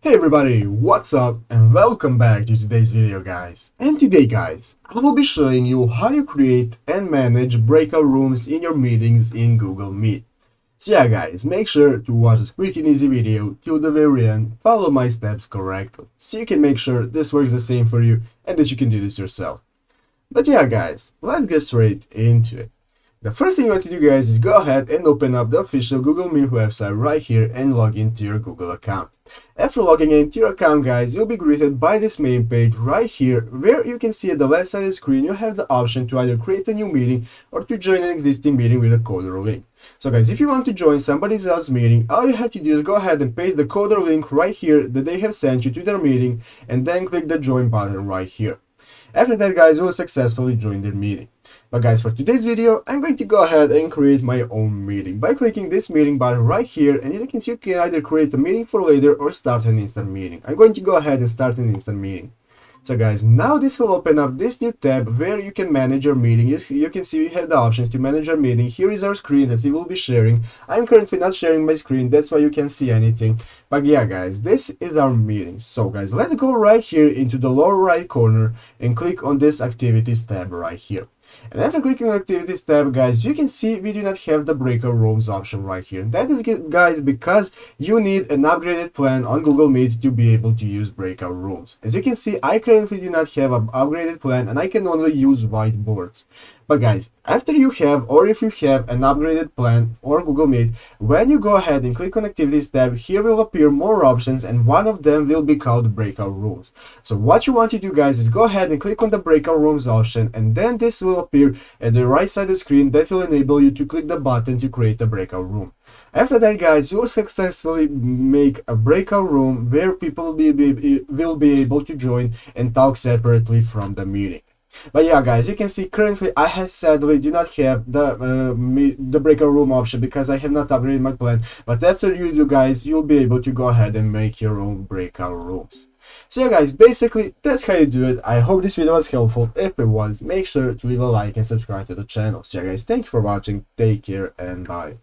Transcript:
Hey everybody, what's up and welcome back to today's video guys. And today guys, I will be showing you how to create and manage breakout rooms in your meetings in Google Meet. So yeah guys, make sure to watch this quick and easy video till the very end, follow my steps correctly, so you can make sure this works the same for you and that you can do this yourself. But yeah guys, let's get straight into it. The first thing you want to do guys is go ahead and open up the official Google Meet website right here and log into your Google account. After logging into your account guys, you'll be greeted by this main page right here where you can see at the left side of the screen you have the option to either create a new meeting or to join an existing meeting with a code or link. So guys, if you want to join somebody else's meeting, all you have to do is go ahead and paste the code or link right here that they have sent you to their meeting and then click the join button right here. After that guys, you will successfully join their meeting. But guys, for today's video, I'm going to go ahead and create my own meeting by clicking this meeting button right here, and you can either create a meeting for later or start an instant meeting. I'm going to go ahead and start an instant meeting. So guys, now this will open up this new tab where you can manage your meeting. You can see we have the options to manage our meeting. Here is our screen that we will be sharing. I'm currently not sharing my screen, that's why you can't see anything. But yeah guys, this is our meeting. So guys, let's go right here into the lower right corner and click on this activities tab right here. And after clicking on activities tab guys, you can see we do not have the breakout rooms option right here. That is guys because you need an upgraded plan on Google Meet to be able to use breakout rooms. As you can see, I currently do not have an upgraded plan and I can only use whiteboards. But guys, after you have or if you have an upgraded plan or Google Meet, when you go ahead and click on activities tab, here will appear more options and one of them will be called breakout rooms. So what you want to do guys is go ahead and click on the breakout rooms option, and then this will appear at the right side of the screen that will enable you to click the button to create a breakout room. After that guys, you will successfully make a breakout room where people will be able to join and talk separately from the meeting. But yeah guys, you can see currently I sadly do not have the breakout room option because I have not upgraded my plan, but after you do guys, you'll be able to go ahead and make your own breakout rooms. So yeah guys, basically that's how you do it. I hope this video was helpful. If it was, make sure to leave a like and subscribe to the channel. So yeah guys, thank you for watching, take care and bye.